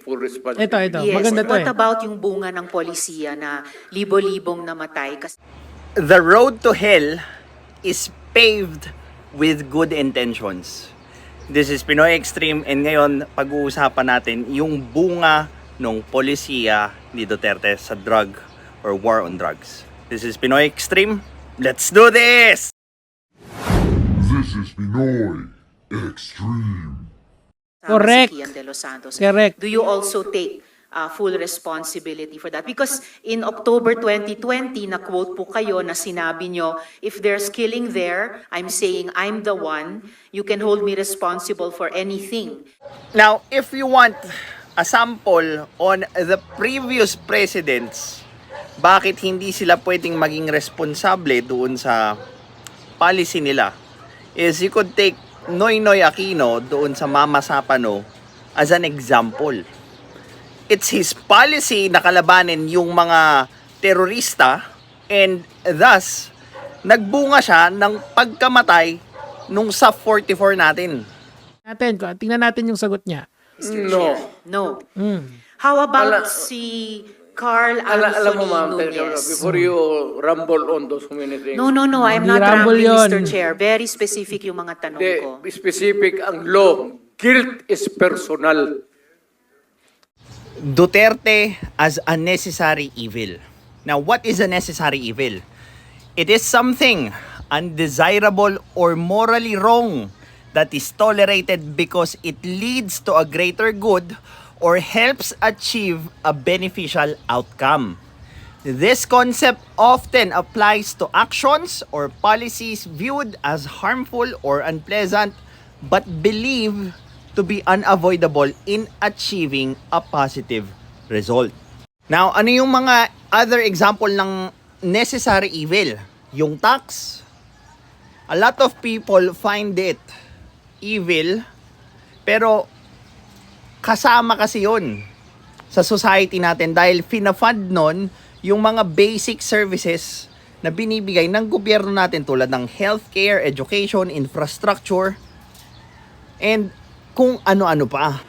full responsibility. Ito. Yes, Maganda and to what eh. about yung bunga ng polisiya na libo-libong namatay? Kasi The road to hell is paved with good intentions. This is Pinoy Extreme, and ngayon pag-uusapan natin yung bunga ng polisiya ni Duterte sa drug or war on drugs. This is Pinoy Extreme. Let's do this! This is Pinoy Extreme. Correct. Si Kian De Los Santos. Correct. Do you also take full responsibility for that? Because in October 2020, na-quote po kayo na sinabi nyo, if there's killing there, I'm saying I'm the one, you can hold me responsible for anything. Now, if you want a sample on the previous presidents, bakit hindi sila pwedeng maging responsable doon sa policy nila, is you could take Noynoy Aquino doon sa Mama Sapano as an example. It's his policy na kalabanin yung mga terorista, and thus, nagbunga siya ng pagkamatay nung sa 44 natin. Tingnan natin yung sagot niya. Mr. No. Chair. No. How about Ala- si Carl Alam mo, ma'am, Anthony Nunez? before you rumble on those many things, No, I'm Hindi not rumble rambling, yun. Mr. Chair. Very specific yung mga tanong ko. the specific ang law, guilt is personal. Duterte as a necessary evil. Now, what is a necessary evil? It is something undesirable or morally wrong that is tolerated because it leads to a greater good or helps achieve a beneficial outcome. This concept often applies to actions or policies viewed as harmful or unpleasant but believed to be unavoidable in achieving a positive result. Now, ano yung mga other example ng necessary evil? Yung tax. A lot of people find it evil, pero kasama kasi yun sa society natin dahil fina-fund nun yung mga basic services na binibigay ng gobyerno natin tulad ng healthcare, education, infrastructure, and kung ano-ano pa.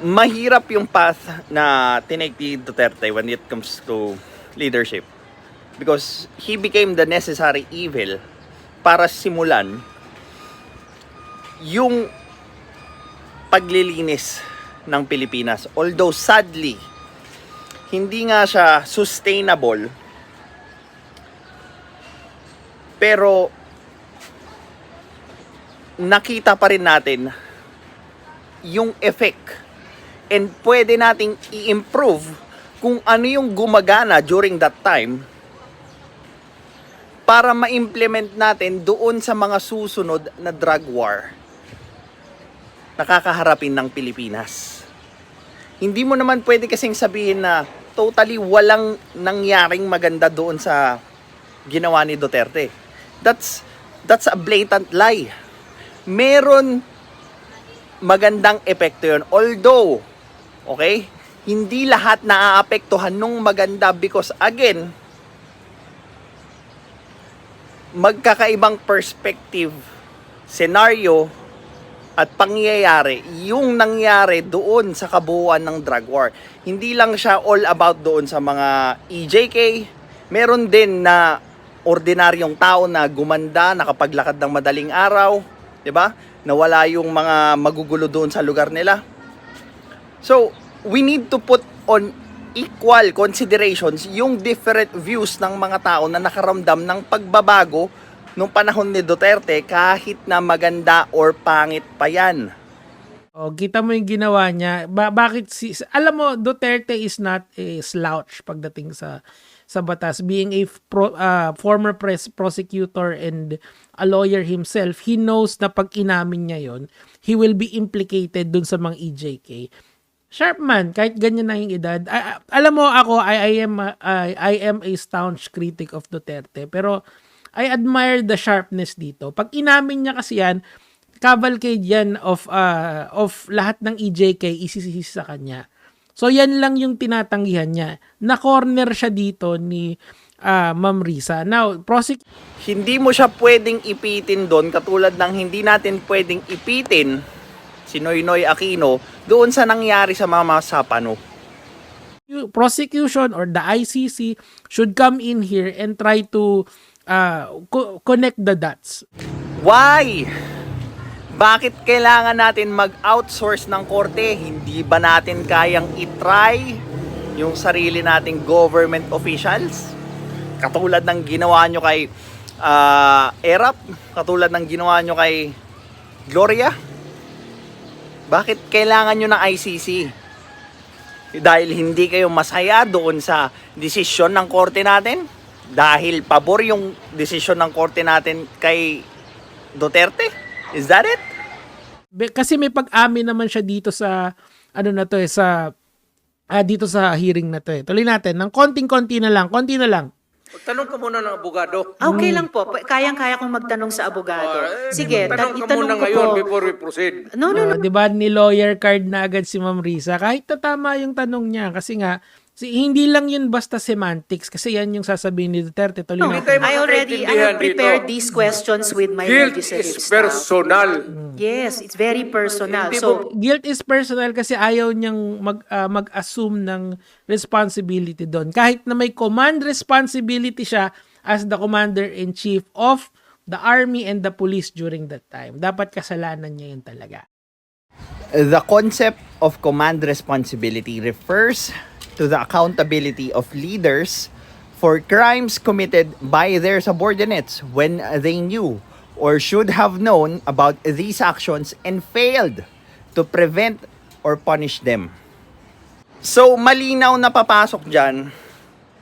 Mahirap yung path na tinake ni Duterte when it comes to leadership because he became the necessary evil para simulan yung paglilinis ng Pilipinas. Although sadly, hindi nga siya sustainable, pero nakita pa rin natin yung effect, and pwede nating i-improve kung ano yung gumagana during that time para ma-implement natin doon sa mga susunod na drug war na kakaharapin ng Pilipinas. Hindi mo naman pwede kasing sabihin na totally walang nangyaring maganda doon sa ginawa ni Duterte. That's a blatant lie. Meron magandang epekto yun. Although, okay, hindi lahat naaapektuhan nung maganda because again, magkakaibang perspective, scenario, at pangyayari yung nangyari doon sa kabuuan ng drug war. Hindi lang siya all about doon sa mga EJK. Meron din na ordinaryong tao na gumanda, nakapaglakad ng madaling araw, 'di ba? Nawala yung mga magugulo doon sa lugar nila. So, we need to put on equal considerations yung different views ng mga tao na nakaramdam ng pagbabago nung panahon ni Duterte kahit na maganda or pangit pa yan. O, kita mo yung ginawa niya. Bakit alam mo, Duterte is not a slouch pagdating sa batas. Being a former prosecutor and a lawyer himself, he knows na pag inamin niya yon, he will be implicated dun sa mga EJK. Sharp man, kahit ganyan na yung edad. Alam mo ako, I am a staunch critic of Duterte, pero I admire the sharpness dito. Pag inamin niya kasi yan, cavalcade yan of lahat ng EJK isisisi sa kanya. So yan lang yung tinatanggihan niya. Na-corner siya dito ni Ma'am Risa. Now, Hindi mo siya pwedeng ipitin doon katulad ng hindi natin pwedeng ipitin si Noynoy Aquino doon sa nangyari sa Mama Sapano. Prosecution or the ICC should come in here and try to connect the dots. Why? Bakit kailangan natin mag-outsource ng korte? Hindi ba natin kayang itry yung sarili nating government officials? Katulad ng ginawa nyo kay Erap, katulad ng ginawa nyo kay Gloria. Bakit kailangan nyo ng ICC? Dahil hindi kayo masaya doon sa desisyon ng korte natin? Dahil pabor yung desisyon ng korte natin kay Duterte? Is that it? Kasi may pag-amin naman siya dito sa ano na to dito sa hearing na to. Tuloy natin ng konti na lang. Magtanong ka muna ng abogado. Okay lang po. Kayang-kaya kong magtanong sa abogado. Sige, Tanong ka itanong muna ko ngayon po. before we proceed. No. 'Di ba ni lawyer card na agad si Ma'am Risa kahit tama yung tanong niya kasi nga hindi lang yun basta semantics kasi yan yung sasabihin ni Duterte. Tuloy No, natin. I have prepared these questions with my Guilt legislative is staff. personal. Yes, it's very personal. Hindi So, Guilt is personal kasi ayaw niyang mag-assume ng responsibility doon. Kahit na may command responsibility siya as the commander-in-chief of the army and the police during that time. Dapat kasalanan niya yun talaga. The concept of command responsibility refers to the accountability of leaders for crimes committed by their subordinates when they knew or should have known about these actions and failed to prevent or punish them. So, malinaw na papasok dyan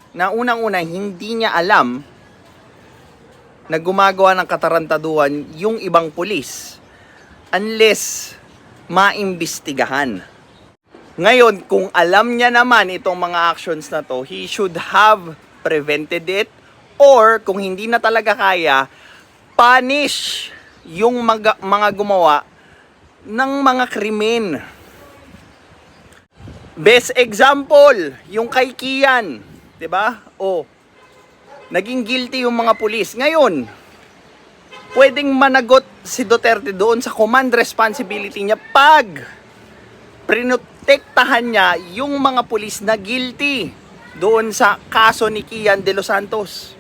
na unang-una hindi niya alam na gumagawa ng katarantaduhan yung ibang pulis unless maimbestigahan. Ngayon, kung alam niya naman itong mga actions na to, he should have prevented it or kung hindi na talaga kaya, punish yung mga gumawa ng mga krimen. Best example, yung kay Kian, 'di ba? Naging guilty yung mga pulis. Ngayon, pwedeng managot si Duterte doon sa command responsibility niya pag prinotektahan niya yung mga pulis na guilty doon sa kaso ni Kian de los Santos.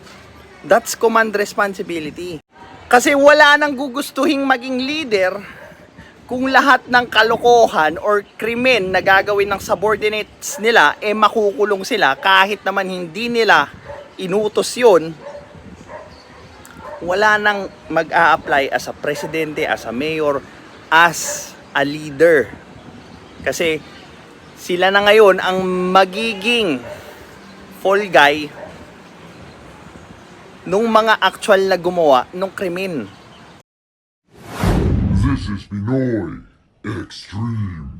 That's command responsibility. Kasi wala nang gugustuhing maging leader kung lahat ng kalokohan or krimen na gagawin ng subordinates nila makukulong sila kahit naman hindi nila inutos yun. Wala nang mag-a-apply as a presidente, as a mayor, as a leader. Kasi sila na ngayon ang magiging fall guy nung mga actual na gumawa nung krimen. This is Pinoy Extreme.